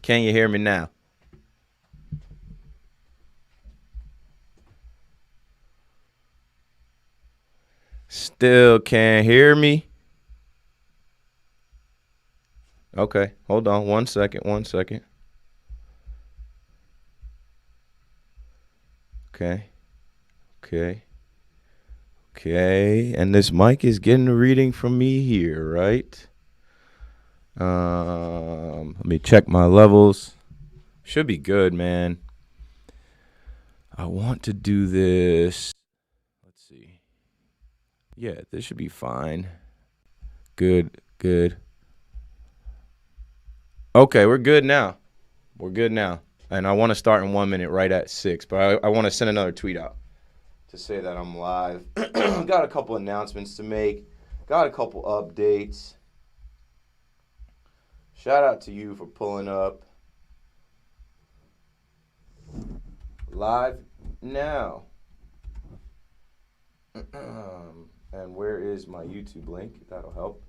Can you hear me now? Still can't hear me? Okay, hold on 1 second, 1 second. Okay. And this mic is getting a reading from me here, right? Let me check my levels. Should be good, man. I want to do this. Let's see. Yeah, this should be fine. Good. Okay, we're good now. And I want to start in 1 minute right at 6, but I want to send another tweet out to say that I'm live. Got a couple announcements to make. Got a couple updates. Shout out to you for pulling up. Live now. And where is my YouTube link? That'll help.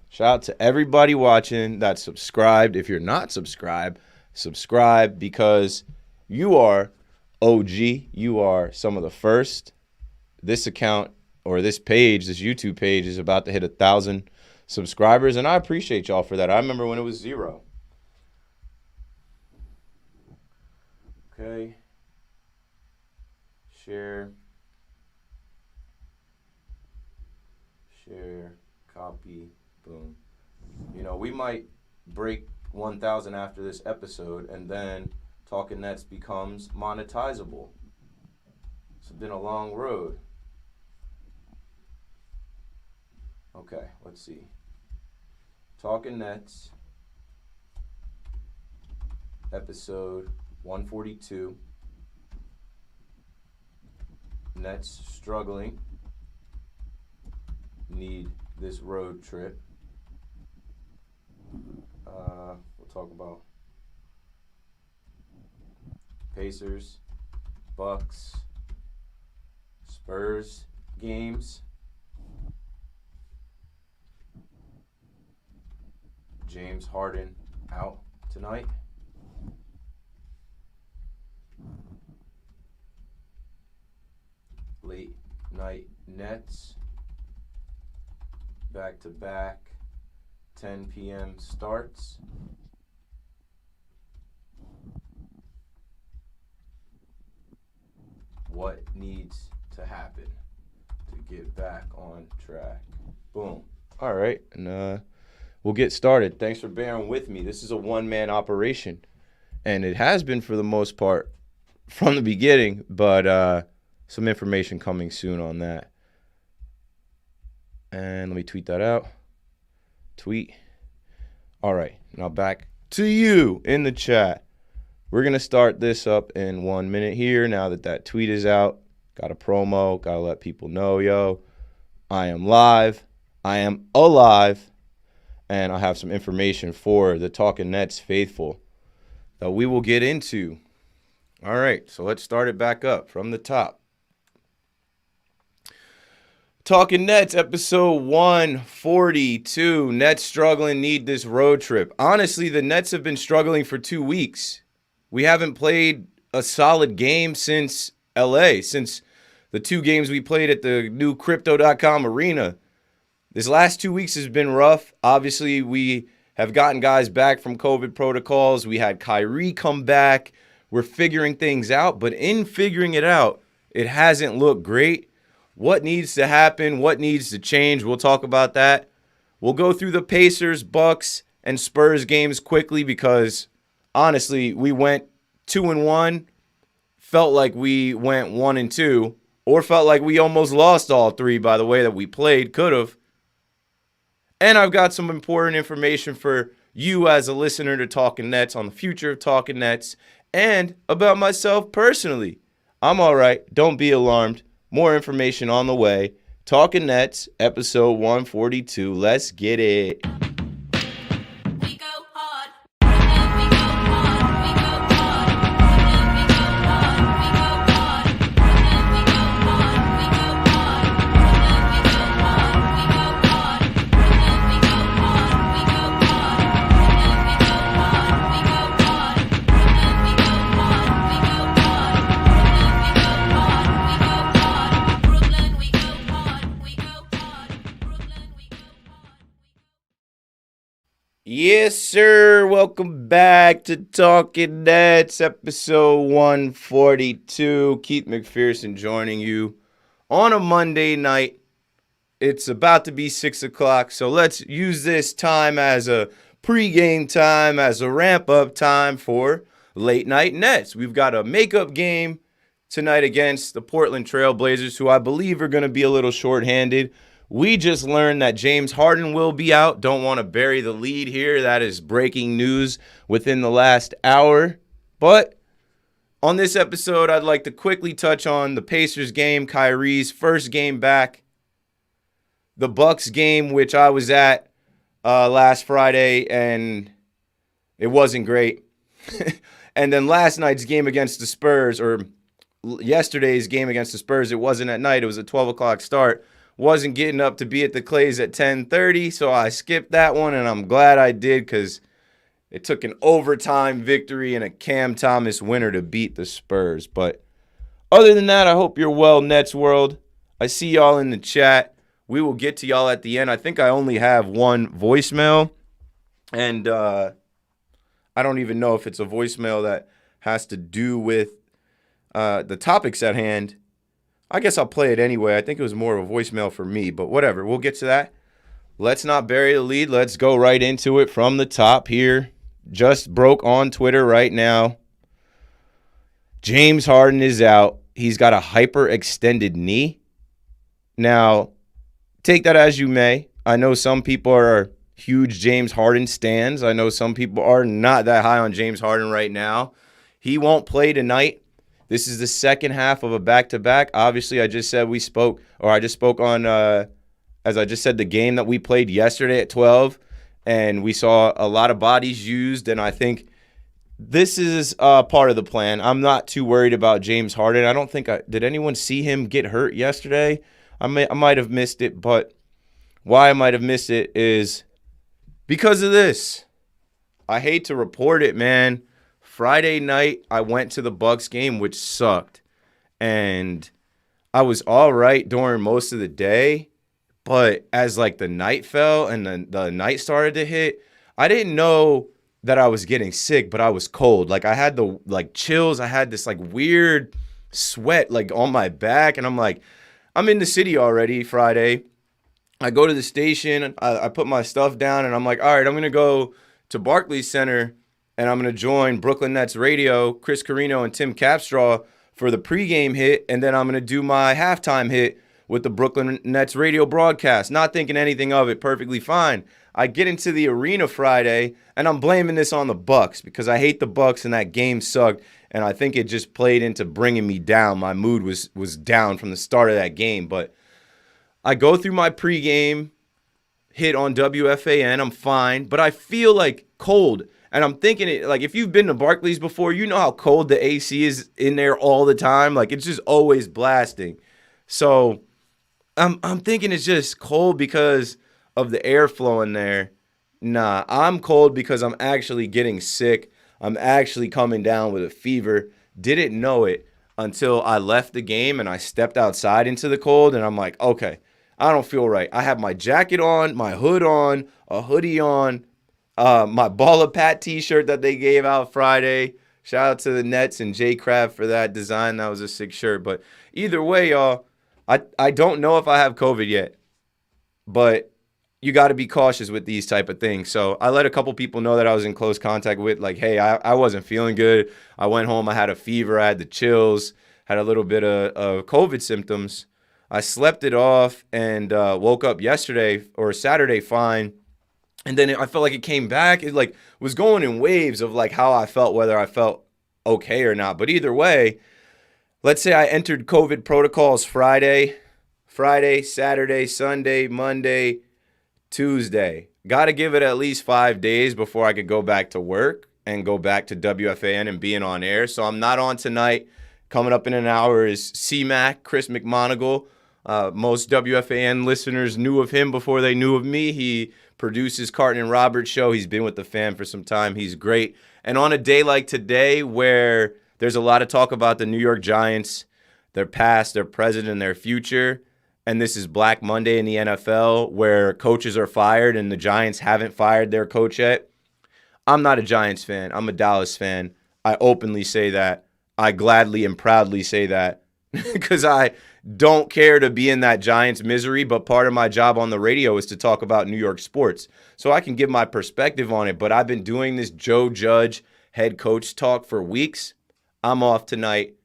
Shout out to everybody watching that's subscribed. If you're not subscribed, subscribe because you are OG. You are some of the first. This account or this page, this YouTube page is about to hit 1,000 subscribers, and I appreciate y'all for that. I remember when it was 0. Okay. Share, copy, boom. You know, we might break 1,000 after this episode, and then Talkin Nets becomes monetizable. It's been a long road. Okay, let's see. Talkin Nets, episode 142. Nets struggling. Need this road trip. We'll talk about Pacers, Bucks, Spurs games. James Harden out tonight. Late night Nets. Back to back 10 p.m. starts. What needs to happen to get back on track? Boom. All right, and we'll get started. Thanks for bearing with me. This is a one-man operation, and it has been for the most part from the beginning, but some information coming soon on that. And let me tweet that out. Tweet. All right, now back to you in the chat. We're going to start this up in 1 minute here now that tweet is out. Got a promo. Got to let people know, yo, I am live. I am alive. And I have some information for the Talkin Nets faithful that we will get into. All right, so let's start it back up from the top. Talkin Nets, episode 142. Nets struggling, need this road trip. Honestly, the Nets have been struggling for 2 weeks. We haven't played a solid game since LA, since the 2 games we played at the new Crypto.com arena. This last 2 weeks has been rough. Obviously, we have gotten guys back from COVID protocols. We had Kyrie come back. We're figuring things out, but in figuring it out, it hasn't looked great. What needs to happen? What needs to change? We'll talk about that. We'll go through the Pacers, Bucks, and Spurs games quickly because, honestly, we went 2-1, felt like we went 1-2, or felt like we almost lost all 3 by the way that we played. Could have. And I've got some important information for you as a listener to Talkin Nets on the future of Talkin Nets and about myself personally. I'm all right. Don't be alarmed. More information on the way. Talkin Nets, episode 142. Let's get it. Yes, sir. Welcome back to Talkin Nets, episode 142. Keith McPherson joining you on a Monday night. It's about to be 6 o'clock, so let's use this time as a pregame time, as a ramp-up time for late night Nets. We've got a makeup game tonight against the Portland Trail Blazers, who I believe are going to be a little shorthanded. We just learned that James Harden will be out. Don't want to bury the lead here. That is breaking news within the last hour. But on this episode, I'd like to quickly touch on the Pacers game, Kyrie's first game back, the Bucks game, which I was at last Friday, and it wasn't great. And then last night's game against the Spurs, or yesterday's game against the Spurs, it wasn't at night. It was a 12 o'clock start. Wasn't getting up to be at the Clays at 10:30, so I skipped that one, and I'm glad I did because it took an overtime victory and a Cam Thomas winner to beat the Spurs. But other than that, I hope you're well, Nets world. I see y'all in the chat. We will get to y'all at the end. I think I only have one voicemail, and I don't even know if it's a voicemail that has to do with the topics at hand. I guess I'll play it anyway. I think it was more of a voicemail for me, but whatever. We'll get to that. Let's not bury the lead. Let's go right into it from the top here. Just broke on Twitter right now. James Harden is out. He's got a hyperextended knee. Now, take that as you may. I know some people are huge James Harden stans. I know some people are not that high on James Harden right now. He won't play tonight. This is the second half of a back-to-back. Obviously, I just spoke on, as I just said, the game that we played yesterday at 12, and we saw a lot of bodies used, and I think this is part of the plan. I'm not too worried about James Harden. I don't think did anyone see him get hurt yesterday? I might have missed it, but why I might have missed it is because of this. I hate to report it, man. Friday night, I went to the Bucks game, which sucked. And I was all right during most of the day. But as, the night fell and the night started to hit, I didn't know that I was getting sick, but I was cold. I had the, chills. I had this, weird sweat, on my back. And I'm in the city already Friday. I go to the station. I put my stuff down, and I'm like, all right, I'm going to go to Barclays Center, and I'm going to join Brooklyn Nets Radio, Chris Carino and Tim Capstraw for the pregame hit, and then I'm going to do my halftime hit with the Brooklyn Nets Radio broadcast. Not thinking anything of it, perfectly fine. I get into the arena Friday, and I'm blaming this on the Bucks because I hate the Bucks, and that game sucked, and I think it just played into bringing me down. My mood was down from the start of that game, but I go through my pregame hit on WFAN. I'm fine, but I feel cold. And I'm thinking if you've been to Barclays before, you know how cold the AC is in there all the time. It's just always blasting. So I'm thinking it's just cold because of the airflow in there. Nah, I'm cold because I'm actually getting sick. I'm actually coming down with a fever. Didn't know it until I left the game and I stepped outside into the cold, and I'm like, okay, I don't feel right. I have my jacket on, my hood on, a hoodie on, my Baller Pat t-shirt that they gave out Friday. Shout out to the Nets and Jay Craft for that design. That was a sick shirt. But either way, y'all, I don't know if I have COVID yet. But you got to be cautious with these type of things. So I let a couple people know that I was in close contact with. Hey, I wasn't feeling good. I went home. I had a fever. I had the chills. Had a little bit of COVID symptoms. I slept it off and woke up yesterday or Saturday fine. And then I felt like it came back. It was going in waves of how I felt, whether I felt okay or not. But either way, let's say I entered COVID protocols Friday, Saturday, Sunday, Monday, Tuesday. Got to give it at least 5 days before I could go back to work and go back to WFAN and being on air. So I'm not on tonight. Coming up in an hour is C-Mac, Chris McMonagle. Most WFAN listeners knew of him before they knew of me. He produces Carton and Roberts show. He's been with the fan for some time. He's great. And on a day like today where there's a lot of talk about the New York Giants, their past, their present, and their future, and this is Black Monday in the NFL where coaches are fired and the Giants haven't fired their coach yet. I'm not a Giants fan. I'm a Dallas fan. I openly say that. I gladly and proudly say that because I don't care to be in that Giants misery, but part of my job on the radio is to talk about New York sports. So I can give my perspective on it, but I've been doing this Joe Judge head coach talk for weeks. I'm off tonight.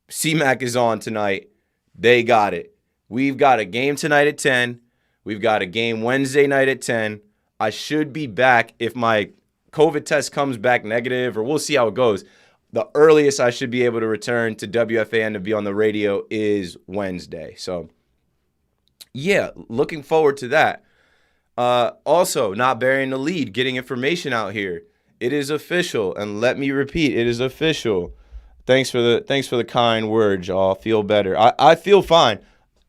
C-Mac is on tonight. They got it. We've got a game tonight at 10. We've got a game Wednesday night at 10. I should be back if my COVID test comes back negative, or we'll see how it goes. The earliest I should be able to return to WFAN to be on the radio is Wednesday. So, yeah, looking forward to that. Also, not burying the lead, getting information out here. It is official, and let me repeat, it is official. Thanks for the kind words, y'all. Feel better. I feel fine.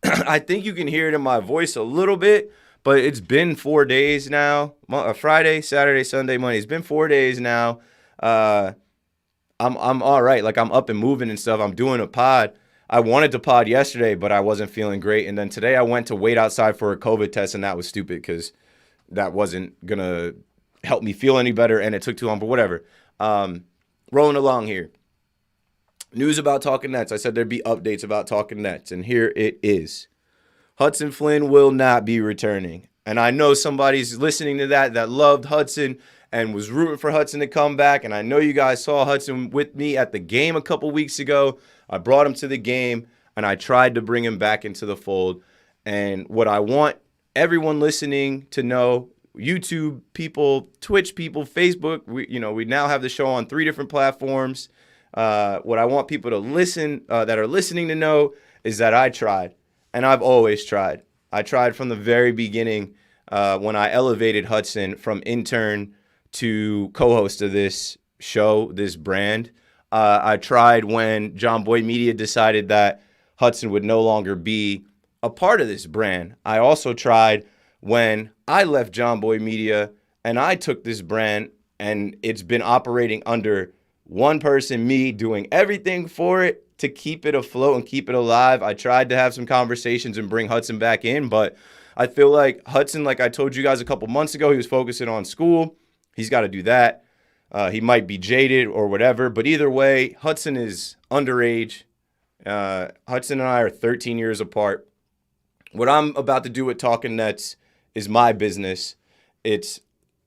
I think you can hear it in my voice a little bit, but it's been 4 days now. Friday, Saturday, Sunday, Monday. It's been 4 days now. I'm all right. Like, I'm up and moving and stuff. I'm doing a pod. I wanted to pod yesterday, but I wasn't feeling great. And then today I went to wait outside for a COVID test, and that was stupid because that wasn't going to help me feel any better, and it took too long, but whatever. Rolling along here. News about Talkin Nets. I said there'd be updates about Talkin Nets, and here it is. Hudson Flynn will not be returning. And I know somebody's listening to that loved Hudson and was rooting for Hudson to come back. And I know you guys saw Hudson with me at the game a couple weeks ago. I brought him to the game, and I tried to bring him back into the fold. And what I want everyone listening to know, YouTube people, Twitch people, Facebook, we now have the show on 3 different platforms. What I want people to listen, that are listening, to know is that I tried, and I've always tried. I tried from the very beginning when I elevated Hudson from intern to co-host of this show, this brand. I tried when John Boy Media decided that Hudson would no longer be a part of this brand. I also tried when I left John Boy Media and I took this brand, and it's been operating under one person, me, doing everything for it to keep it afloat and keep it alive. I tried to have some conversations and bring Hudson back in, but I feel like Hudson, like I told you guys a couple months ago, he was focusing on school. He's got to do that. He might be jaded or whatever, but either way, Hudson is underage. Hudson and I are 13 years apart. What I'm about to do with Talkin Nets is my business. It's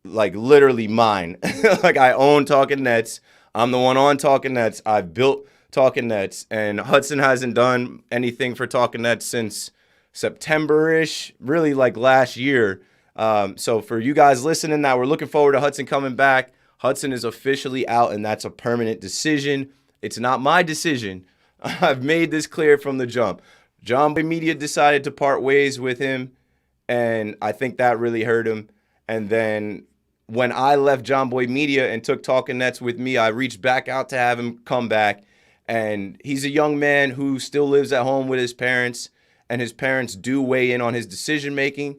like literally mine. Like, I own Talkin Nets. I'm the one on Talkin Nets. I've built Talkin Nets, and Hudson hasn't done anything for Talkin Nets since September-ish, really like last year. So for you guys listening that we're looking forward to Hudson coming back, Hudson is officially out, and that's a permanent decision. It's not my decision. I've made this clear from the jump. John Boy Media decided to part ways with him, and I think that really hurt him. And then when I left John Boy Media and took Talkin Nets with me, I reached back out to have him come back. And he's a young man who still lives at home with his parents, and his parents do weigh in on his decision-making.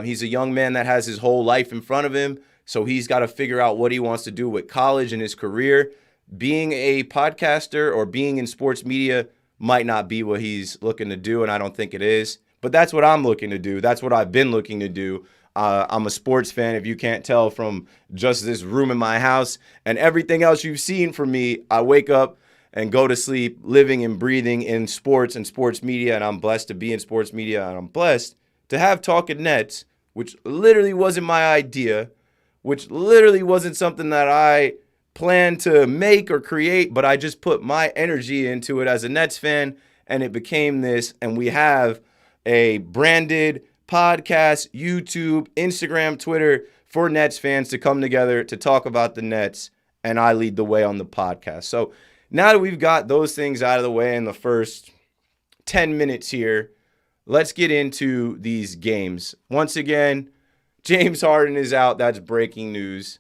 He's a young man that has his whole life in front of him, so he's got to figure out what he wants to do with college and his career. Being a podcaster or being in sports media might not be what he's looking to do, and I don't think it is. But that's what I'm looking to do. That's what I've been looking to do. I'm a sports fan, if you can't tell from just this room in my house and everything else you've seen from me. I wake up and go to sleep living and breathing in sports and sports media, and I'm blessed to be in sports media, and I'm blessed to have Talkin Nets, which literally wasn't my idea, which literally wasn't something that I planned to make or create, but I just put my energy into it as a Nets fan, and it became this, and we have a branded podcast, YouTube, Instagram, Twitter for Nets fans to come together to talk about the Nets, and I lead the way on the podcast. So now that we've got those things out of the way in the first 10 minutes here, let's get into these games. Once again, James Harden is out. That's breaking news.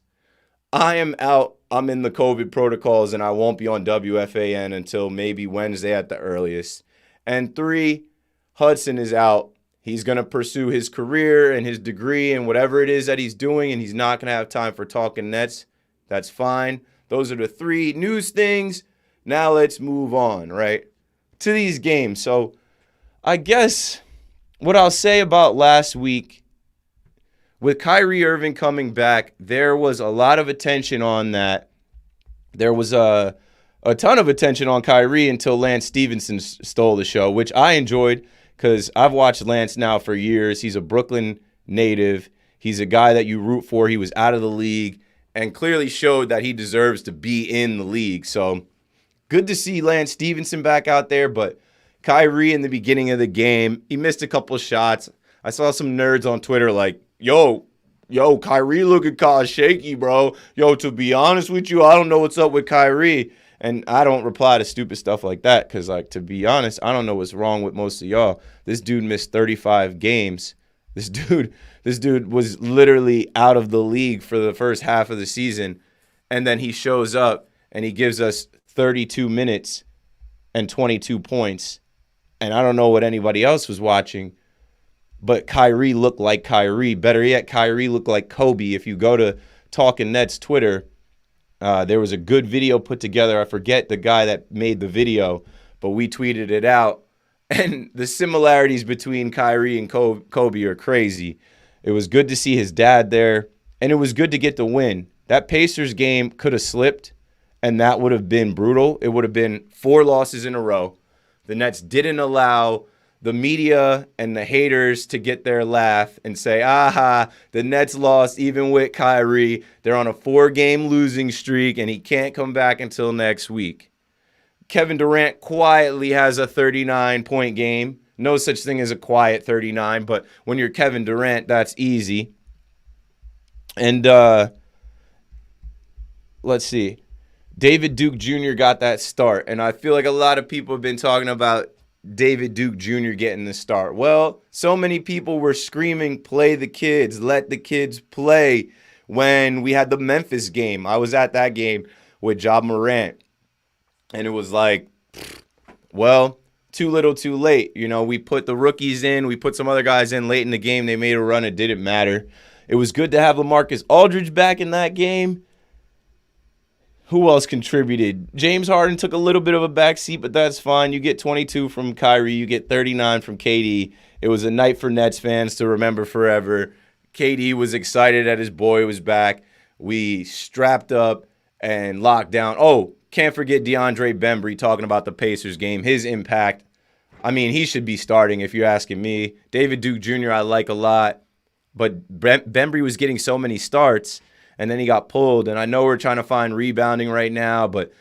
I am out. I'm in the COVID protocols, and I won't be on WFAN until maybe Wednesday at the earliest. And 3, Hudson is out. He's going to pursue his career and his degree and whatever it is that he's doing, and he's not going to have time for Talkin Nets. That's fine. Those are the 3 news things. Now let's move on, right, to these games. So I guess what I'll say about last week, with Kyrie Irving coming back, there was a lot of attention on that. There was a ton of attention on Kyrie until Lance Stevenson stole the show, which I enjoyed because I've watched Lance now for years. He's a Brooklyn native. He's a guy that you root for. He was out of the league and clearly showed that he deserves to be in the league. So good to see Lance Stevenson back out there, but Kyrie in the beginning of the game, he missed a couple of shots. I saw some nerds on Twitter like, yo, Kyrie looking kind of shaky, bro. Yo, to be honest with you, I don't know what's up with Kyrie. And I don't reply to stupid stuff like that because, like, to be honest, I don't know what's wrong with most of y'all. This dude missed 35 games. This dude was literally out of the league for the first half of the season. And then he shows up and he gives us 32 minutes and 22 points. And I don't know what anybody else was watching, but Kyrie looked like Kyrie. Better yet, Kyrie looked like Kobe. If you go to Talkin Nets Twitter, there was a good video put together. I forget the guy that made the video, but we tweeted it out. And the similarities between Kyrie and Kobe are crazy. It was good to see his dad there, and it was good to get the win. That Pacers game could have slipped, and that would have been brutal. It would have been 4 losses in a row. The Nets didn't allow the media and the haters to get their laugh and say, aha, the Nets lost even with Kyrie. They're on a 4-game losing streak, and he can't come back until next week. Kevin Durant quietly has a 39-point game. No such thing as a quiet 39, but when you're Kevin Durant, that's easy. And let's see. David Duke Jr. got that start, and I feel like a lot of people have been talking about David Duke Jr. getting the start. Well, so many people were screaming, play the kids, let the kids play when we had the Memphis game. I was at that game with Ja Morant, and it was like, well, too little, too late. You know, we put the rookies in, we put some other guys in late in the game. They made a run. It didn't matter. It was good to have LaMarcus Aldridge back in that game. Who else contributed? James Harden took a little bit of a backseat, but that's fine. You get 22 from Kyrie. You get 39 from KD. It was a night for Nets fans to remember forever. KD was excited that his boy was back. We strapped up and locked down. Oh, can't forget DeAndre Bembry talking about the Pacers game. His impact. I mean, he should be starting if you're asking me. David Duke Jr. I like a lot, but Bembry was getting so many starts, and then he got pulled. And I know we're trying to find rebounding right now, but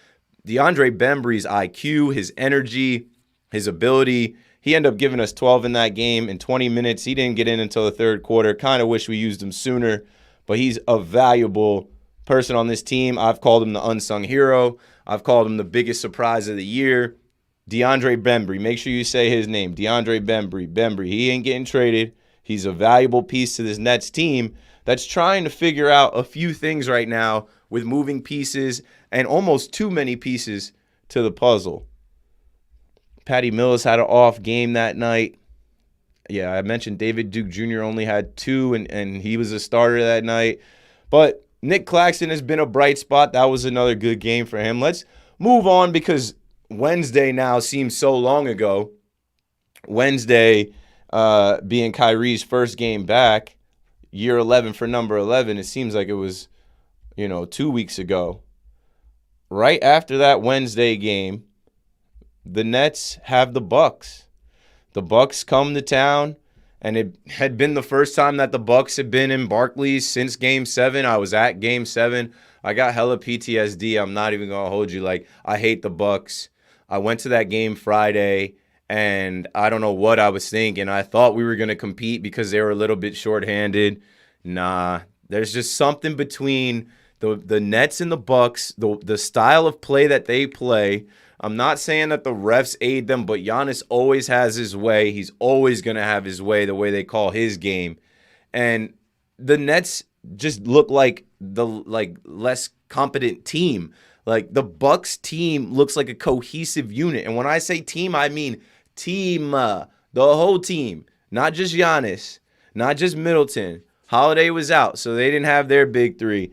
DeAndre Bembry's IQ, his energy, his ability, he ended up giving us 12 in that game in 20 minutes. He didn't get in until the third quarter. Kind of wish we used him sooner, but he's a valuable person on this team. I've called him the unsung hero. I've called him the biggest surprise of the year. DeAndre Bembry. Make sure you say his name. DeAndre Bembry. Bembry. He ain't getting traded. He's a valuable piece to this Nets team that's trying to figure out a few things right now with moving pieces and almost too many pieces to the puzzle. Patty Mills had an off game that night. Yeah, I mentioned David Duke Jr. only had 2, and he was a starter that night. But Nick Claxton has been a bright spot. That was another good game for him. Let's move on because Wednesday now seems so long ago. Wednesday being Kyrie's first game back. Year 11 for number 11, it seems like it was, 2 weeks ago. Right after that Wednesday game, the Nets have the Bucks. The Bucks come to town, and it had been the first time that the Bucks had been in Barclays since Game 7. I was at Game 7. I got hella PTSD. I'm not even going to hold you. Like, I hate the Bucks. I went to that game Friday, and I don't know what I was thinking. I thought we were going to compete because they were a little bit shorthanded. Nah, there's just something between the Nets and the Bucks, the style of play that they play. I'm not saying that the refs aid them, but Giannis always has his way. He's always going to have his way, the way they call his game. And the Nets just look like the less competent team. Like, the Bucks team looks like a cohesive unit. And when I say team, I mean team, the whole team, not just Giannis, not just Middleton. Holiday was out, so they didn't have their big 3.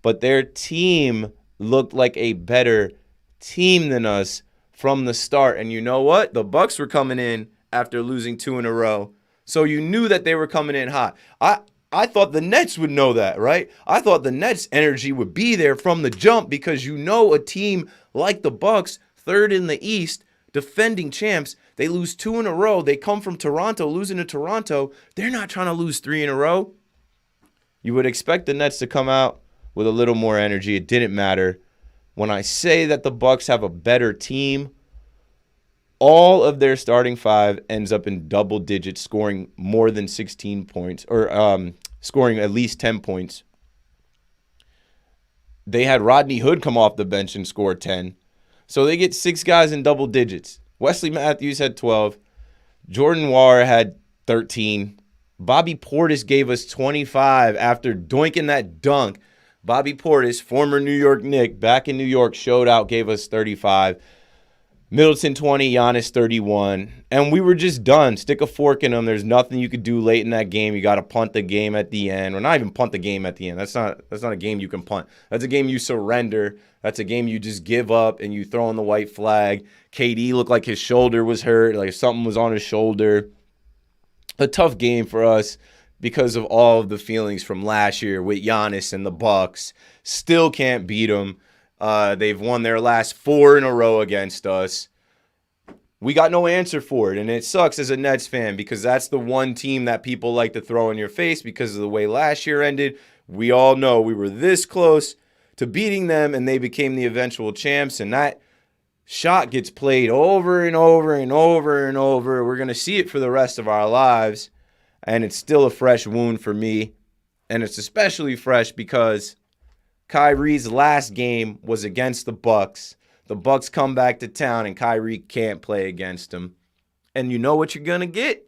But their team looked like a better team than us from the start. And you know what? The Bucks were coming in after losing 2 in a row. So you knew that they were coming in hot. I thought the Nets would know that, right? I thought the Nets' energy would be there from the jump because you know a team like the Bucks, third in the East, defending champs, they lose 2 in a row. They come from Toronto, losing to Toronto. They're not trying to lose 3 in a row. You would expect the Nets to come out with a little more energy. It didn't matter. When I say that the Bucks have a better team, all of their starting 5 ends up in double digits, scoring more than 16 points, or scoring at least 10 points. They had Rodney Hood come off the bench and score 10. So they get 6 guys in double digits. Wesley Matthews had 12. Jordan Ware had 13. Bobby Portis gave us 25 after doinking that dunk. Bobby Portis, former New York Knick, back in New York, showed out, gave us 35. Middleton 20, Giannis 31. And we were just done. Stick a fork in them. There's nothing you could do late in that game. You got to punt the game at the end. Or not even punt the game at the end. That's not a game you can punt. That's a game you surrender. That's a game you just give up and you throw in the white flag. KD looked like his shoulder was hurt, like something was on his shoulder. A tough game for us because of all of the feelings from last year with Giannis and the Bucks. Still can't beat them. They've won their last 4 in a row against us. We got no answer for it, and it sucks as a Nets fan because that's the one team that people like to throw in your face because of the way last year ended. We all know we were this close to beating them, and they became the eventual champs, and that shot gets played over and over and over and over. We're going to see it for the rest of our lives, and it's still a fresh wound for me, and it's especially fresh because Kyrie's last game was against the Bucks. The Bucks come back to town, and Kyrie can't play against them. And you know what you're going to get?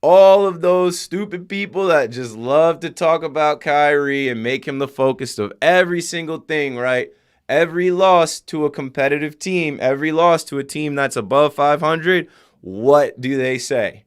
All of those stupid people that just love to talk about Kyrie and make him the focus of every single thing, right? Every loss to a competitive team, every loss to a team that's above 500, what do they say?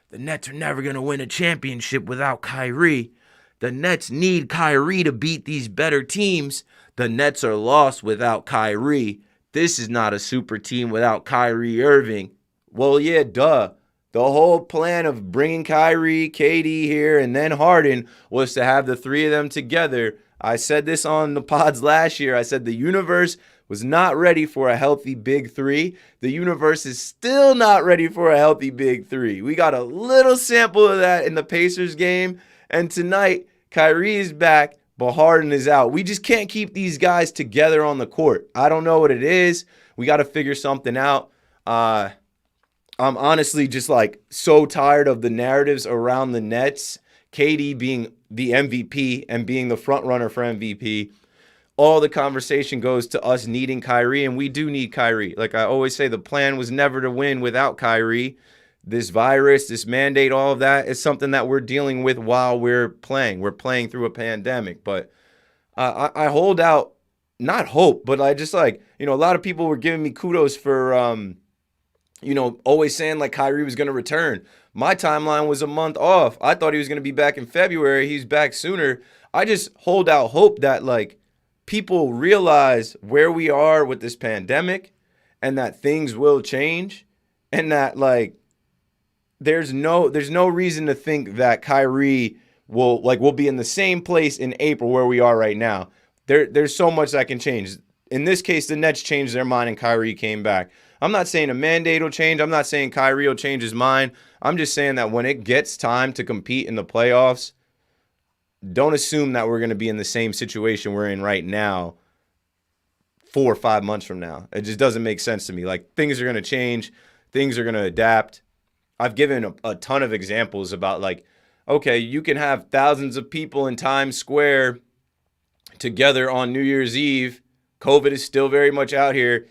The Nets are never going to win a championship without Kyrie. The Nets need Kyrie to beat these better teams. The Nets are lost without Kyrie. This is not a super team without Kyrie Irving. Well, yeah, duh. The whole plan of bringing Kyrie, KD here, and then Harden was to have the 3 of them together. I said this on the pods last year. I said the universe was not ready for a healthy big 3. The universe is still not ready for a healthy big 3. We got a little sample of that in the Pacers game. And tonight, Kyrie is back, but Harden is out. We just can't keep these guys together on the court. I don't know what it is. We got to figure something out. I'm honestly just like so tired of the narratives around the Nets, KD being the MVP and being the front runner for MVP. All the conversation goes to us needing Kyrie, and we do need Kyrie. Like I always say, the plan was never to win without Kyrie. This virus, this mandate, all of that is something that we're dealing with while we're playing. We're playing through a pandemic, but I hold out, not hope, but I just like, a lot of people were giving me kudos for, always saying like Kyrie was going to return. My timeline was a month off. I thought he was going to be back in February. He's back sooner. I just hold out hope that like people realize where we are with this pandemic and that things will change and that like there's no reason to think that Kyrie will be in the same place in April where we are right now. There's so much that can change. In this case, the Nets changed their mind and Kyrie came back. I'm not saying a mandate will change. I'm not saying Kyrie will change his mind. I'm just saying that when it gets time to compete in the playoffs, don't assume that we're going to be in the same situation we're in right now 4 or 5 months from now. It just doesn't make sense to me. Like, things are going to change. Things are going to adapt. I've given a ton of examples about, like, okay, you can have thousands of people in Times Square together on New Year's Eve. COVID is still very much out here.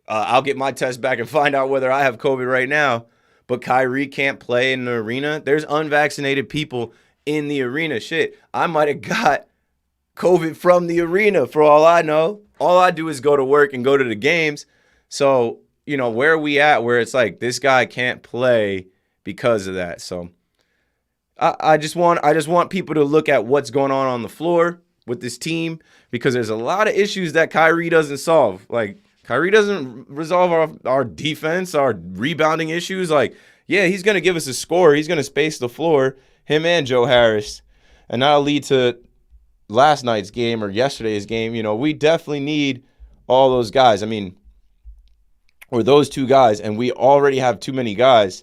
I'll get my test back and find out whether I have COVID right now. But Kyrie can't play in the arena. There's unvaccinated people in the arena. Shit, I might have got COVID from the arena for all I know. All I do is go to work and go to the games. So, where are we at where it's like this guy can't play because of that? So I just want people to look at what's going on the floor with this team because there's a lot of issues that Kyrie doesn't solve. Like, Kyrie doesn't resolve our defense, our rebounding issues. Like, Yeah, he's going to give us a score. He's going to space the floor, him and Joe Harris. And that'll lead to last night's game or yesterday's game. We definitely need all those guys. Or those two guys, and we already have too many guys.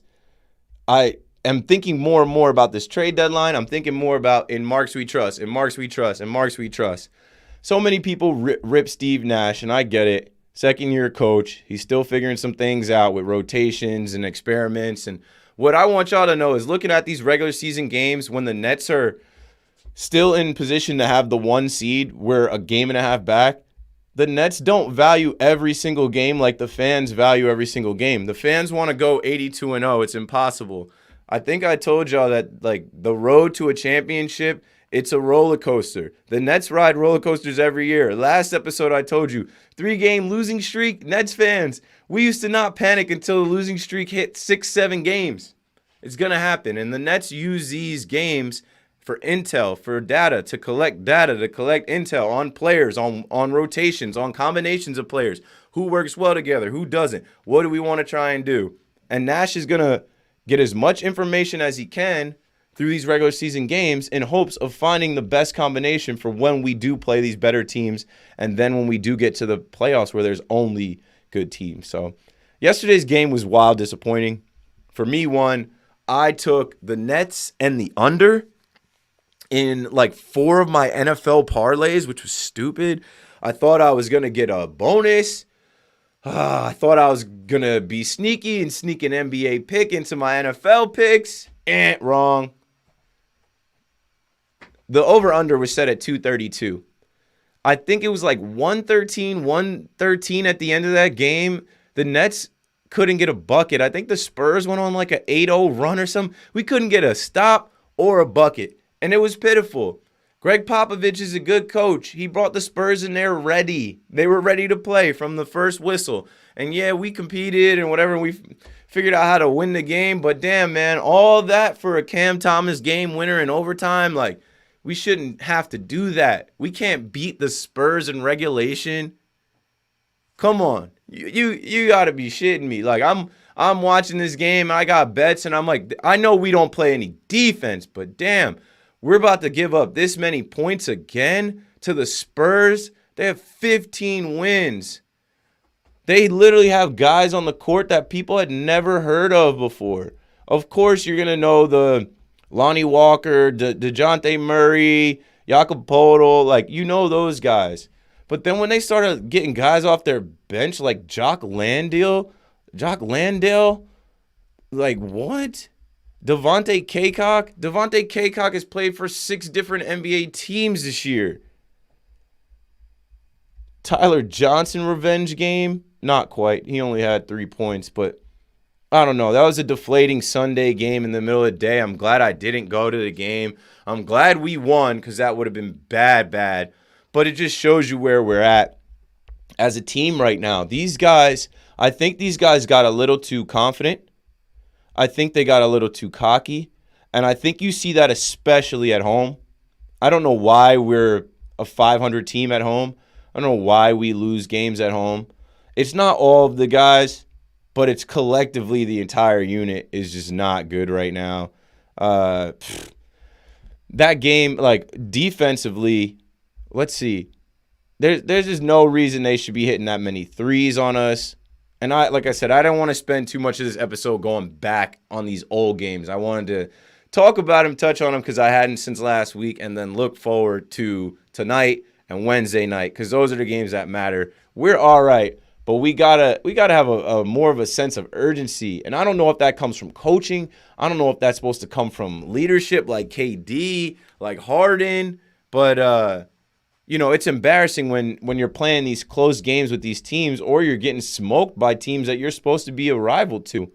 I am thinking more and more about this trade deadline. I'm thinking more about in Marks we trust, in Marks we trust, in Marks we trust. So many people rip Steve Nash, and I get it. Second-year coach. He's still figuring some things out with rotations and experiments. And what I want y'all to know is looking at these regular season games when the Nets are still in position to have the 1 seed, we're a game and a half back. The Nets don't value every single game like the fans value every single game. The fans want to go 82-0. It's impossible. I think I told y'all that the road to a championship, it's a roller coaster. The Nets ride roller coasters every year. Last episode I told you, 3-game losing streak. Nets fans, we used to not panic until the losing streak hit 6-7 games. It's going to happen. And the Nets use these games for intel, for data, to collect intel on players, on rotations, on combinations of players, who works well together, who doesn't, what do we want to try and do. And Nash is going to get as much information as he can through these regular season games in hopes of finding the best combination for when we do play these better teams and then when we do get to the playoffs where there's only good teams. So yesterday's game was wild disappointing. For me, I took the Nets and the under in 4 of my NFL parlays, which was stupid. I thought I was going to get a bonus. I thought I was going to be sneaky and sneak an NBA pick into my NFL picks. Wrong. The over-under was set at 232. I think it was 113 at the end of that game. The Nets couldn't get a bucket. I think the Spurs went on an 8-0 run or something. We couldn't get a stop or a bucket. And it was pitiful. Greg Popovich is a good coach. He brought the Spurs in there ready. They were ready to play from the first whistle. And yeah, we competed and whatever. We figured out how to win the game. But damn, man, all that for a Cam Thomas game winner in overtime. We shouldn't have to do that. We can't beat the Spurs in regulation. Come on. You got to be shitting me. I'm watching this game. I got bets and I'm I know we don't play any defense, but damn. We're about to give up this many points again to the Spurs. They have 15 wins. They literally have guys on the court that people had never heard of before. Of course, you're going to know the Lonnie Walker, DeJounte Murray, Jakob Poeltl, you know those guys. But then when they started getting guys off their bench like Jock Landale, what? Devontae Cacok has played for 6 different NBA teams this year. Tyler Johnson revenge game? Not quite. He only had 3 points, but I don't know. That was a deflating Sunday game in the middle of the day. I'm glad I didn't go to the game. I'm glad we won because that would have been bad. But it just shows you where we're at as a team right now. I think these guys got a little too confident. I think they got a little too cocky, and I think you see that especially at home. I don't know why we're a 500 team at home. I don't know why we lose games at home. It's not all of the guys, but it's collectively the entire unit is just not good right now. That game, defensively, let's see. There's just no reason they should be hitting that many threes on us. And like I said, I don't want to spend too much of this episode going back on these old games. I wanted to talk about them, touch on them because I hadn't since last week, and then look forward to tonight and Wednesday night because those are the games that matter. We're all right, but we gotta have a more of a sense of urgency. And I don't know if that comes from coaching. I don't know if that's supposed to come from leadership like KD, like Harden, but it's embarrassing when you're playing these close games with these teams or you're getting smoked by teams that you're supposed to be a rival to.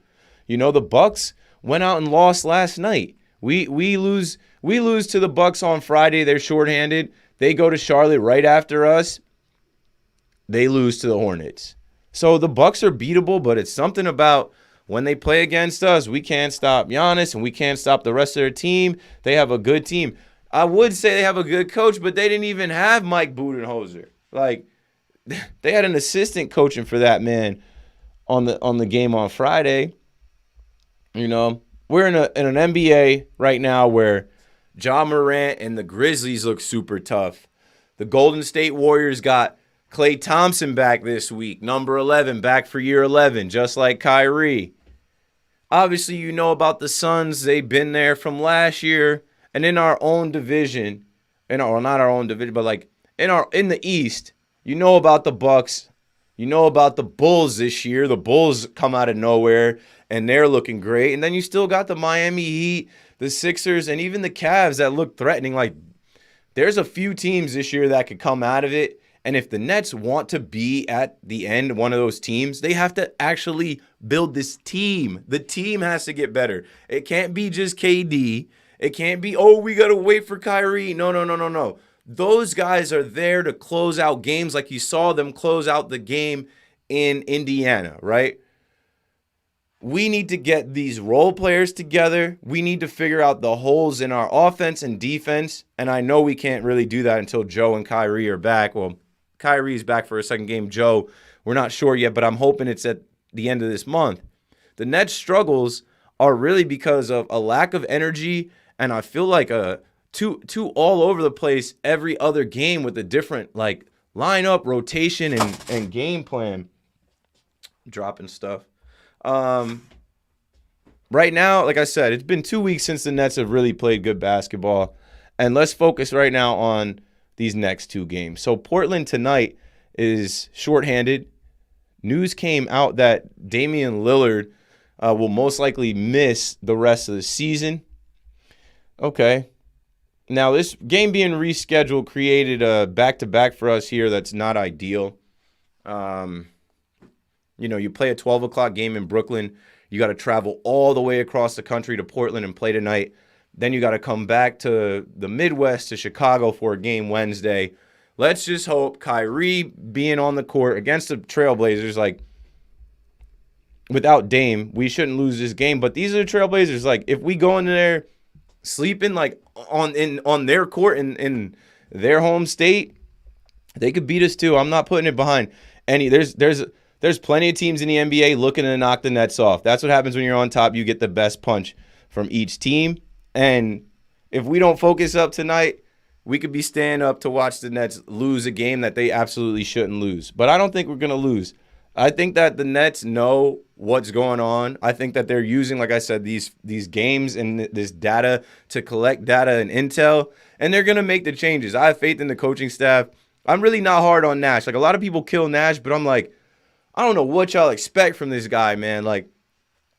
The Bucks went out and lost last night. We lose to the Bucks on Friday. They're shorthanded. They go to Charlotte right after us. They lose to the Hornets. So the Bucks are beatable, but it's something about when they play against us, we can't stop Giannis and we can't stop the rest of their team. They have a good team. I would say they have a good coach, but they didn't even have Mike Budenholzer. They had an assistant coaching for that man on the game on Friday. You know, we're in an NBA right now where Ja Morant and the Grizzlies look super tough. The Golden State Warriors got Klay Thompson back this week, number 11, back for year 11, just like Kyrie. Obviously, you know about the Suns. They've been there from last year. And in our own division, not our own division, but like in the East, you know about the Bucks. You know about the Bulls this year. The Bulls come out of nowhere, and they're looking great. And then you still got the Miami Heat, the Sixers, and even the Cavs that look threatening. Like, there's a few teams this year that could come out of it. And if the Nets want to be at the end, one of those teams, they have to actually build this team. The team has to get better. It can't be just KD. It can't be, oh, we got to wait for Kyrie. No. Those guys are there to close out games like you saw them close out the game in Indiana, right? We need to get these role players together. We need to figure out the holes in our offense and defense. And I know we can't really do that until Joe and Kyrie are back. Well, Kyrie's back for a second game. Joe, we're not sure yet, but I'm hoping it's at the end of this month. The Nets' struggles are really because of a lack of energy, and I feel like two all over the place every other game with a different like lineup, rotation, and game plan. Dropping stuff. Right now, like I said, it's been 2 weeks since the Nets have really played good basketball, and let's focus right now on these next two games. So Portland tonight is shorthanded. News came out that Damian Lillard will most likely miss the rest of the season. Okay. Now, this game being rescheduled created a back-to-back for us here that's not ideal. You play a 12 o'clock game in Brooklyn. You got to travel all the way across the country to Portland and play tonight. Then you got to come back to the Midwest, to Chicago for a game Wednesday. Let's just hope Kyrie being on the court against the Trailblazers, like, without Dame, we shouldn't lose this game. But these are the Trailblazers. Like, if we go in there sleeping, like, on their court in their home state, they could beat us too. I'm not putting it behind any. There's plenty of teams in the NBA looking to knock the Nets off. That's what happens when you're on top. You get the best punch from each team. And if we don't focus up tonight, we could be staying up to watch the Nets lose a game that they absolutely shouldn't lose. But I don't think we're going to lose. I think that the Nets know what's going on. I think that they're using, like I said, these games and this data to collect data and intel, and they're going to make the changes. I have faith in the coaching staff. I'm really not hard on Nash. Like, a lot of people kill Nash, but I'm like, I don't know what y'all expect from this guy, man. Like,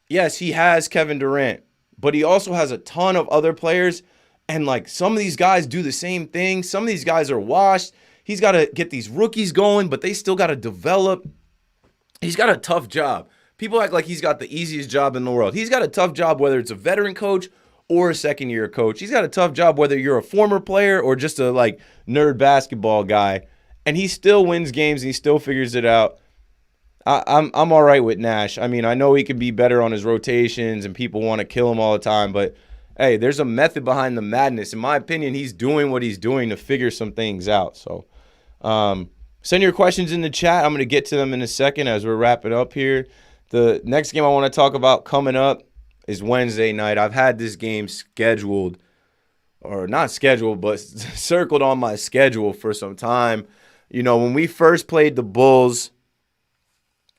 yes, he has Kevin Durant, but he also has a ton of other players, and, like, some of these guys do the same thing. Some of these guys are washed. He's got to get these rookies going, but they still got to develop. He's got a tough job. People act like he's got the easiest job in the world. He's got a tough job whether it's a veteran coach or a second-year coach. He's got a tough job whether you're a former player or just a, like, nerd basketball guy. And he still wins games and he still figures it out. I'm all right with Nash. I mean, I know he can be better on his rotations and people want to kill him all the time, but hey, there's a method behind the madness. In my opinion, he's doing what he's doing to figure some things out. So send your questions in the chat. I'm going to get to them in a second as we're wrapping up here. The next game I want to talk about coming up is Wednesday night. I've had this game scheduled, or not scheduled, but circled on my schedule for some time. When we first played the Bulls,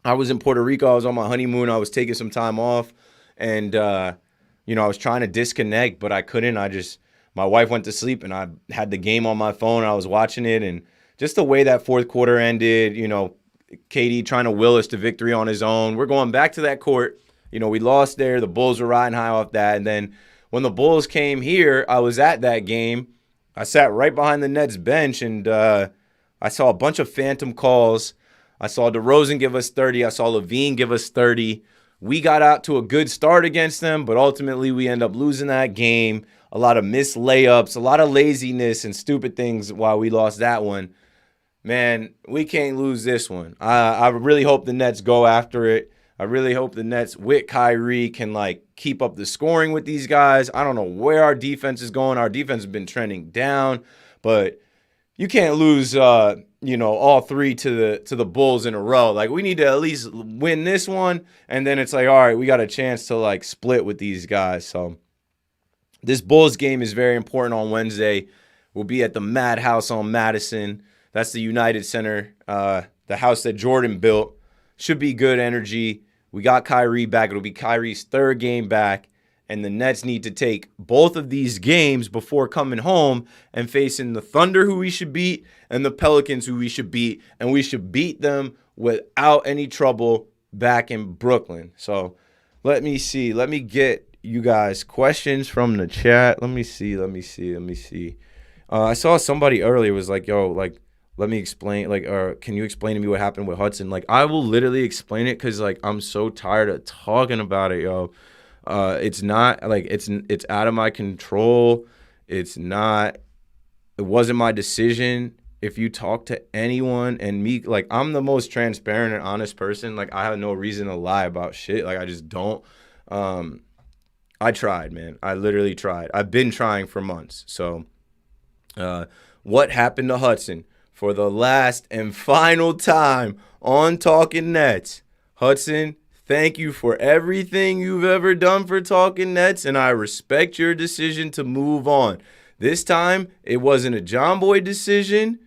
I was in Puerto Rico. I was on my honeymoon. I was taking some time off, and I was trying to disconnect, but I couldn't. My wife went to sleep, and I had the game on my phone. I was watching it, and just the way that fourth quarter ended, KD trying to will us to victory on his own. We're going back to that court. We lost there. The Bulls were riding high off that, and then when the Bulls came here, I was at that game. I sat right behind the Nets bench, and I saw a bunch of phantom calls. I saw DeRozan give us 30. I saw Levine give us 30. We got out to a good start against them, but ultimately we end up losing that game. A lot of missed layups, a lot of laziness and stupid things while we lost that one. Man, we can't lose this one. I really hope the Nets go after it. I really hope the Nets with Kyrie can, keep up the scoring with these guys. I don't know where our defense is going. Our defense has been trending down, but you can't lose all three to the Bulls in a row. Like, we need to at least win this one, and then it's like, all right, we got a chance to like split with these guys. So this Bulls game is very important on Wednesday. We'll be at the Madhouse on Madison. That's the United Center, the house that Jordan built. Should be good energy. We got Kyrie back. It'll be Kyrie's third game back. And the Nets need to take both of these games before coming home and facing the Thunder, who we should beat, and the Pelicans, who we should beat. And we should beat them without any trouble back in Brooklyn. So let me see. Let me get you guys questions from the chat. Let me see. I saw somebody earlier was like, yo, like, let me explain, like, or can you explain to me what happened with Hudson? Like, I will literally explain it because, like, I'm so tired of talking about it, yo. It's not, like, it's out of my control. It wasn't my decision. If you talk to anyone and me, like, I'm the most transparent and honest person. Like, I have no reason to lie about shit. Like, I just don't. I tried, man. I literally tried. I've been trying for months. So, what happened to Hudson? For the last and final time on Talkin Nets. Hudson, thank you for everything you've ever done for Talkin Nets, and I respect your decision to move on. This time, it wasn't a John Boy decision.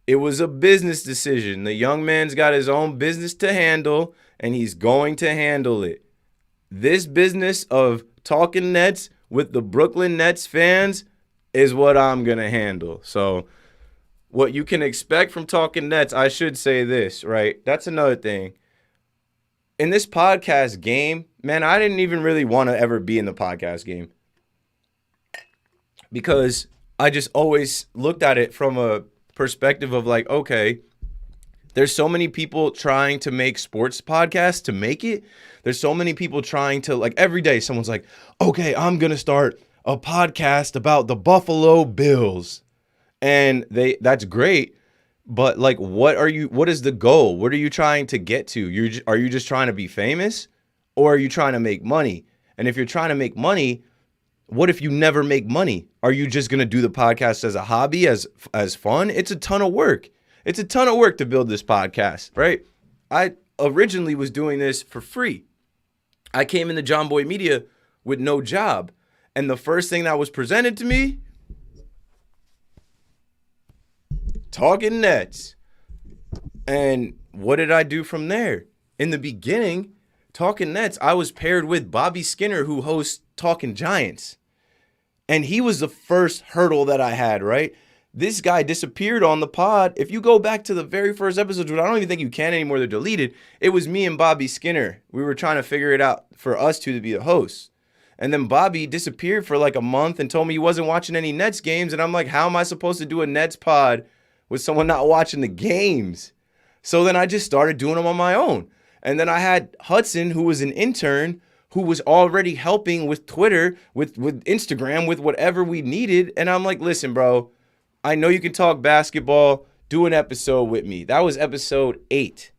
It was a business decision. The young man's got his own business to handle, and he's going to handle it. This business of Talkin Nets with the Brooklyn Nets fans is what I'm going to handle. So, what you can expect from Talkin Nets, I should say this, right? That's another thing. In this podcast game, man, I didn't even really want to ever be in the podcast game because I just always looked at it from a perspective of like, okay, there's so many people trying to make sports podcasts to make it. There's so many people trying to, like, every day someone's like, okay, I'm going to start a podcast about the Buffalo Bills. And that's great, but like, what is the goal? What are you trying to get to? Are you just trying to be famous, or are you trying to make money? And if you're trying to make money, what if you never make money? Are you just going to do the podcast as a hobby, as fun? It's a ton of work. It's a ton of work to build this podcast, right? I originally was doing this for free. I came into John Boy Media with no job, and the first thing that was presented to me, Talkin Nets. And what did I do from there? In the beginning, Talkin Nets, I was paired with Bobby Skinner, who hosts Talkin Giants. And he was the first hurdle that I had, right? This guy disappeared on the pod. If you go back to the very first episodes, which I don't even think you can anymore, they're deleted, it was me and Bobby Skinner. We were trying to figure it out for us two to be the hosts. And then Bobby disappeared for like a month and told me he wasn't watching any Nets games. And I'm like, how am I supposed to do a Nets pod with someone not watching the games? So then I just started doing them on my own. And then I had Hudson, who was an intern, who was already helping with Twitter, with Instagram, with whatever we needed. And I'm like, listen, bro, I know you can talk basketball. Do an episode with me. That was episode 8.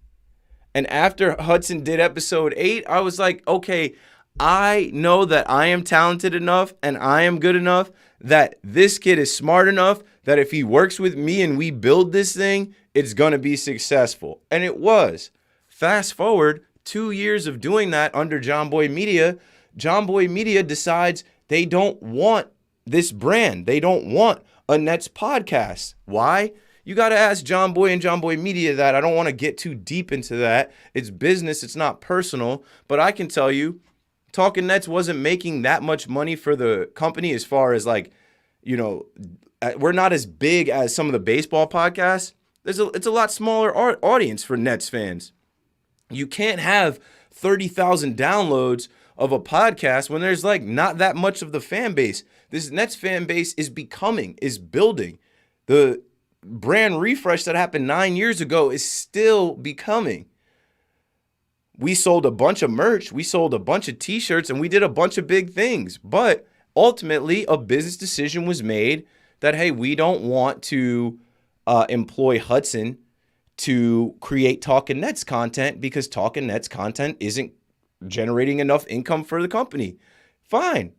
And after Hudson did episode 8, I was like, okay, I know that I am talented enough and I am good enough that this kid is smart enough that if he works with me and we build this thing, it's going to be successful. And it was. Fast forward 2 years of doing that under John Boy Media. John Boy Media decides they don't want this brand. They don't want a Nets podcast. Why? You got to ask John Boy and John Boy Media that. I don't want to get too deep into that. It's business. It's not personal. But I can tell you, Talkin Nets wasn't making that much money for the company as far as like, we're not as big as some of the baseball podcasts. It's a lot smaller audience for Nets fans. You can't have 30,000 downloads of a podcast when there's like not that much of the fan base. This Nets fan base is building. The brand refresh that happened 9 years ago is still becoming. We sold a bunch of merch, we sold a bunch of t-shirts, and we did a bunch of big things. But ultimately, a business decision was made that, hey, we don't want to employ Hudson to create Talkin Nets content because Talkin Nets content isn't generating enough income for the company. Fine.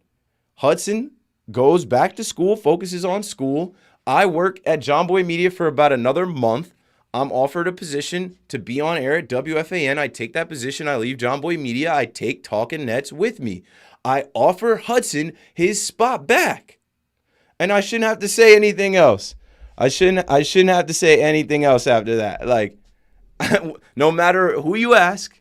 Hudson goes back to school, focuses on school. I work at John Boy Media for about another month. I'm offered a position to be on air at WFAN. I take that position. I leave John Boy Media. I take Talkin Nets with me. I offer Hudson his spot back. And I shouldn't have to say anything else. I shouldn't have to say anything else after that. Like, no matter who you ask,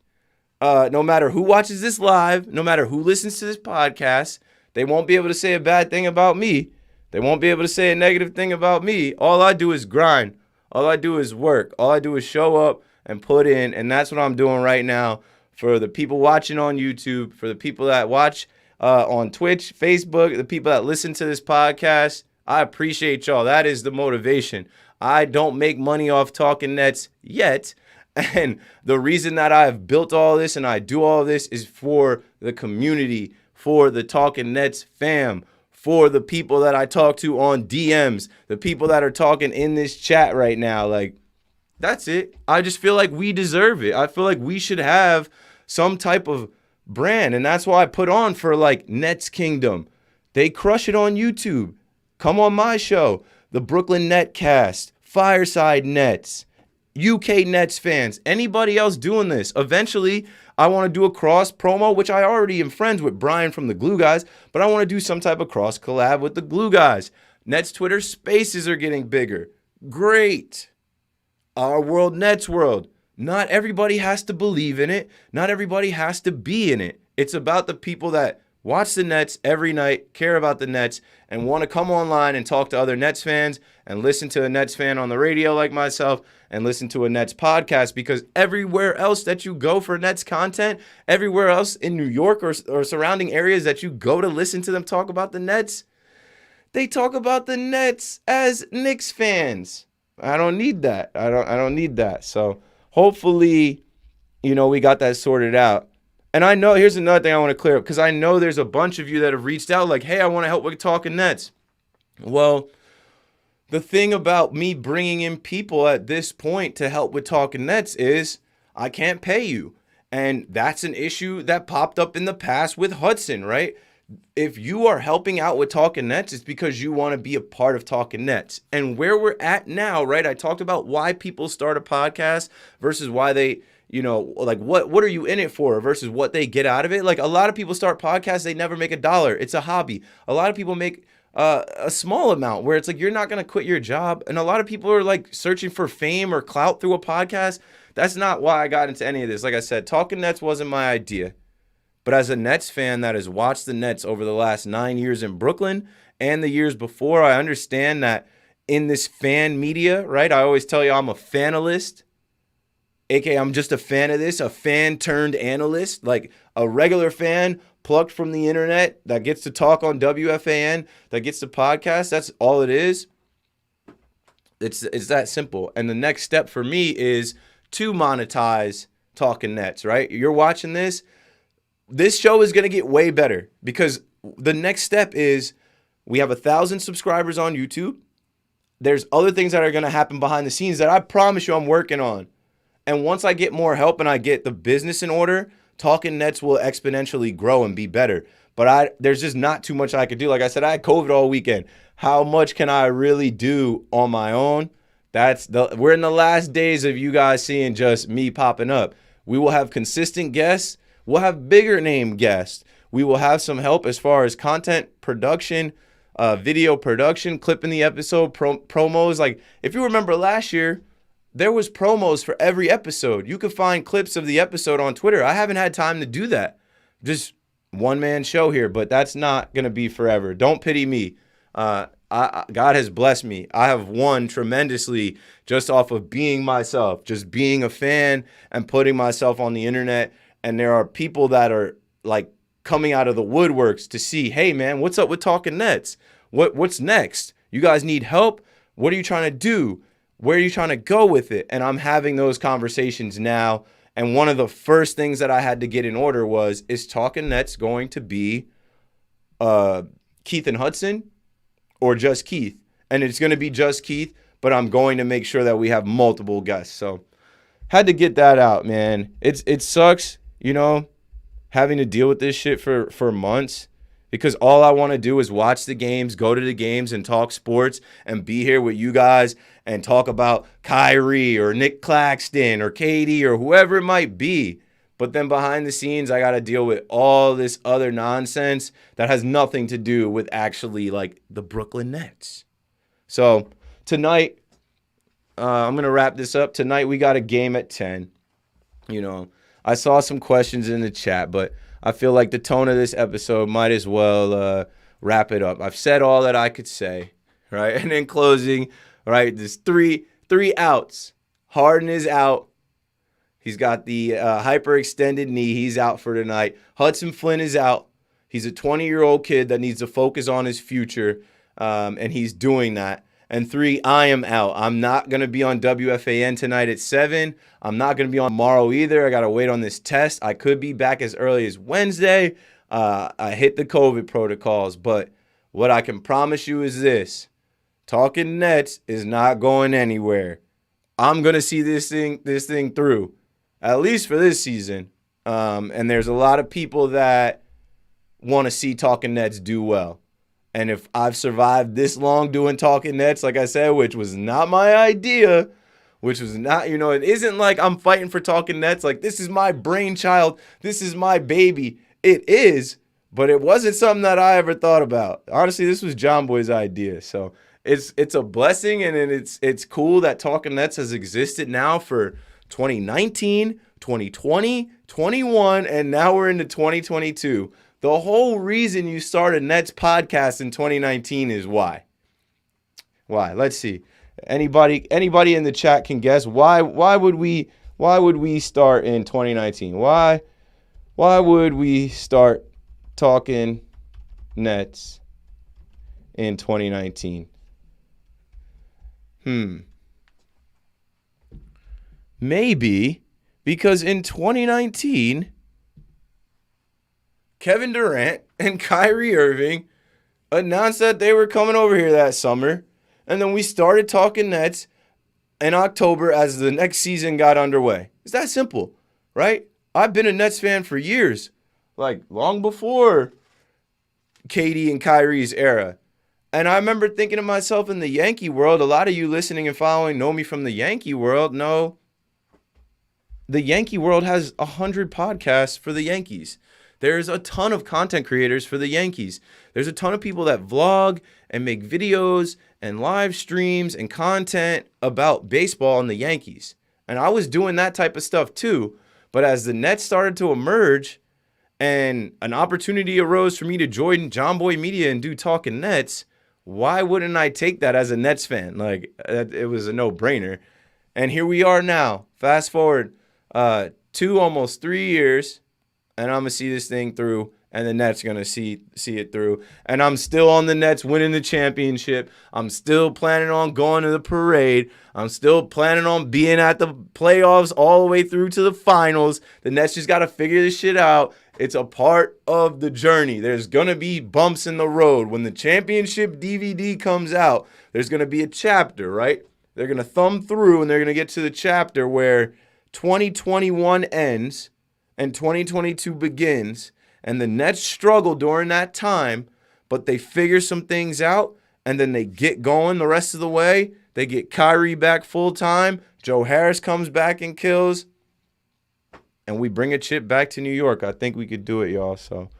no matter who watches this live, no matter who listens to this podcast, they won't be able to say a bad thing about me. They won't be able to say a negative thing about me. All I do is grind. All I do is work. All I do is show up and put in, and that's what I'm doing right now for the people watching on YouTube, for the people that watch on Twitch, Facebook, the people that listen to this podcast. I appreciate y'all. That is the motivation. I don't make money off Talkin Nets yet, and the reason that I've built all this and I do all this is for the community, for the Talkin Nets fam, for the people that I talk to on DMs, the people that are talking in this chat right now. Like, that's it. I just feel like we deserve it. I feel like we should have some type of brand, and that's why I put on for, like, Nets Kingdom. They crush it on YouTube. Come on my show, the Brooklyn Netcast, Fireside Nets, UK Nets fans, anybody else doing this. Eventually, I want to do a cross promo, which I already am friends with Brian from the Glue Guys, but I want to do some type of cross collab with the Glue Guys. Nets Twitter spaces are getting bigger. Great. Our world, Nets world. Not everybody has to believe in it. Not everybody has to be in it. It's about the people that watch the Nets every night, care about the Nets, and want to come online and talk to other Nets fans and listen to a Nets fan on the radio like myself and listen to a Nets podcast, because everywhere else that you go for Nets content, everywhere else in New York or surrounding areas that you go to listen to them talk about the Nets, they talk about the Nets as Knicks fans. I don't need that. I don't need that. So hopefully, we got that sorted out. And I know, here's another thing I want to clear up, because I know there's a bunch of you that have reached out like, hey, I want to help with Talkin Nets. Well, the thing about me bringing in people at this point to help with Talkin Nets is I can't pay you. And that's an issue that popped up in the past with Hudson, right? If you are helping out with Talkin Nets, it's because you want to be a part of Talkin Nets. And where we're at now, right? I talked about why people start a podcast versus why they, like what are you in it for versus what they get out of it. Like, a lot of people start podcasts, they never make $1. It's a hobby. A lot of people make a small amount where it's like you're not going to quit your job. And a lot of people are like searching for fame or clout through a podcast. That's not why I got into any of this. Like I said, Talkin Nets wasn't my idea. But as a Nets fan that has watched the Nets over the last 9 years in Brooklyn and the years before, I understand that in this fan media, right? I always tell you I'm a fanalyst. AKA, I'm just a fan of this, a fan turned analyst, like a regular fan plucked from the internet that gets to talk on WFAN, that gets to podcast. That's all it is. It's that simple. And the next step for me is to monetize Talkin Nets, right? You're watching this. This show is going to get way better, because the next step is we have 1,000 subscribers on YouTube. There's other things that are going to happen behind the scenes that I promise you I'm working on. And once I get more help and I get the business in order, Talkin Nets will exponentially grow and be better. But there's just not too much I could do. Like I said, I had COVID all weekend. How much can I really do on my own? We're in the last days of you guys seeing just me popping up. We will have consistent guests. We'll have bigger name guests. We will have some help as far as content production, video production, clipping the episode, promos. Like, if you remember last year, there was promos for every episode. You could find clips of the episode on Twitter. I haven't had time to do that. Just one-man show here, but that's not going to be forever. Don't pity me. God has blessed me. I have won tremendously just off of being myself, just being a fan and putting myself on the internet. And there are people that are like coming out of the woodworks to see, hey, man, what's up with Talkin Nets? What's next? You guys need help? What are you trying to do? Where are you trying to go with it? And I'm having those conversations now. And one of the first things that I had to get in order was, is Talkin Nets going to be Keith and Hudson or just Keith? And it's going to be just Keith, but I'm going to make sure that we have multiple guests. So had to get that out, man. It sucks, having to deal with this shit for months. because all I want to do is watch the games, go to the games, and talk sports and be here with you guys and talk about Kyrie or Nick Claxton or KD or whoever it might be. But then behind the scenes, I got to deal with all this other nonsense that has nothing to do with actually like the Brooklyn Nets. So tonight, I'm going to wrap this up. Tonight, we got a game at 10. You know, I saw some questions in the chat, but I feel like the tone of this episode might as well wrap it up. I've said all that I could say, right? And in closing, right, there's three outs. Harden is out. He's got the hyperextended knee. He's out for tonight. Hudson Flynn is out. He's a 20-year-old kid that needs to focus on his future, and he's doing that. And 3, I am out. I'm not going to be on WFAN tonight at 7. I'm not going to be on tomorrow either. I got to wait on this test. I could be back as early as Wednesday. I hit the COVID protocols. But what I can promise you is this. Talkin Nets is not going anywhere. I'm going to see this thing through, at least for this season. And there's a lot of people that want to see Talkin Nets do well. And if I've survived this long doing Talkin Nets, like I said, which was not my idea, which was not, you know, it isn't like I'm fighting for Talkin Nets. Like, this is my brainchild. This is my baby. It is, but it wasn't something that I ever thought about. Honestly, this was John Boy's idea. So it's a blessing, and it's cool that Talkin Nets has existed now for 2019, 2020, 21, and now we're into 2022. The whole reason you started Nets podcast in 2019 is why. Why? Let's see. Anybody in the chat can guess why would we start in 2019? Why would we start talking Nets in 2019? Maybe because in 2019 Kevin Durant and Kyrie Irving announced that they were coming over here that summer. And then we started talking Nets in October as the next season got underway. It's that simple, right? I've been a Nets fan for years, like long before KD and Kyrie's era. And I remember thinking to myself, in the Yankee world, a lot of you listening and following know me from the Yankee world. No, the Yankee world has 100 podcasts for the Yankees. There's a ton of content creators for the Yankees. There's a ton of people that vlog and make videos and live streams and content about baseball and the Yankees. And I was doing that type of stuff too. But as the Nets started to emerge and an opportunity arose for me to join John Boy Media and do Talkin Nets, why wouldn't I take that as a Nets fan? Like, it was a no-brainer. And here we are now. Fast forward 2, almost 3 years. And I'm going to see this thing through, and the Nets are going to see it through. And I'm still on the Nets winning the championship. I'm still planning on going to the parade. I'm still planning on being at the playoffs all the way through to the finals. The Nets just got to figure this shit out. It's a part of the journey. There's going to be bumps in the road. When the championship DVD comes out, there's going to be a chapter, right? They're going to thumb through, and they're going to get to the chapter where 2021 ends and 2022 begins, and the Nets struggle during that time, but they figure some things out, and then they get going the rest of the way. They get Kyrie back full-time. Joe Harris comes back and kills, and we bring a chip back to New York. I think we could do it, y'all. So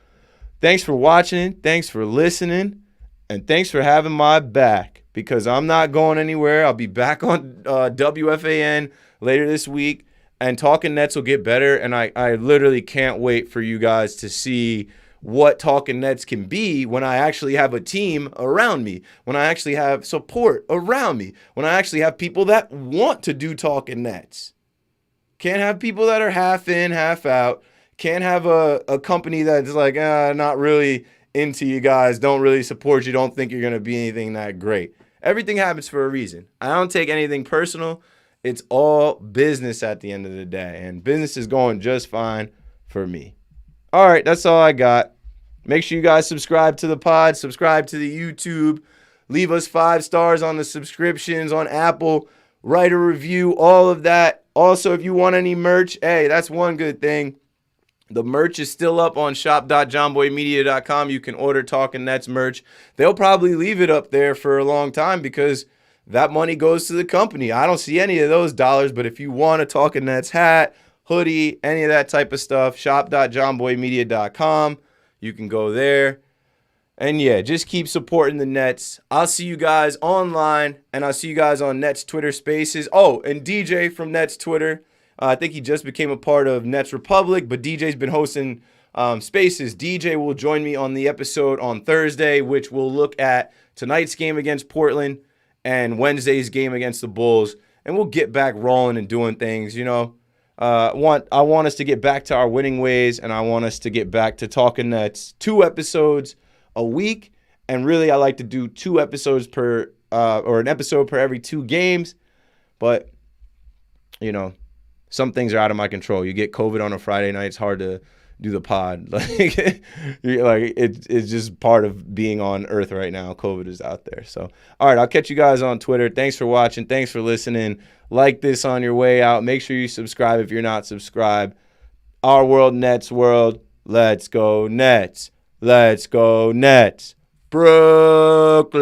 thanks for watching. Thanks for listening, and thanks for having my back, because I'm not going anywhere. I'll be back on WFAN later this week. And Talkin Nets will get better, and I literally can't wait for you guys to see what Talkin Nets can be when I actually have a team around me, when I actually have support around me, when I actually have people that want to do Talkin Nets. Can't have people that are half in, half out. Can't have a company that's like, not really into you guys, don't really support you, don't think you're going to be anything that great. Everything happens for a reason. I don't take anything personal. It's all business at the end of the day, and business is going just fine for me. All right, that's all I got. Make sure you guys subscribe to the pod, subscribe to the YouTube, leave us 5 stars on the subscriptions on Apple, write a review, all of that. Also, if you want any merch, hey, that's one good thing. The merch is still up on shop.johnboymedia.com. You can order Talkin Nets merch. They'll probably leave it up there for a long time because that money goes to the company. I don't see any of those dollars, but if you want a Talkin Nets hat, hoodie, any of that type of stuff, shop.johnboymedia.com. You can go there. And yeah, just keep supporting the Nets. I'll see you guys online, and I'll see you guys on Nets Twitter Spaces. Oh, and DJ from Nets Twitter. I think he just became a part of Nets Republic, but DJ's been hosting Spaces. DJ will join me on the episode on Thursday, which will look at tonight's game against Portland and Wednesday's game against the Bulls, and we'll get back rolling and doing things. I want us to get back to our winning ways, and I want us to get back to talking Nets. 2 episodes a week, and really I like to do 2 episodes per or an episode per every 2 games, but some things are out of my control. You get COVID on a Friday night, it's hard to do the pod. It's just part of being on Earth right now. COVID is out there. So, all right, I'll catch you guys on Twitter. Thanks for watching. Thanks for listening. Like this on your way out. Make sure you subscribe if you're not subscribed. Our world, Nets world. Let's go Nets. Let's go Nets. Brooklyn.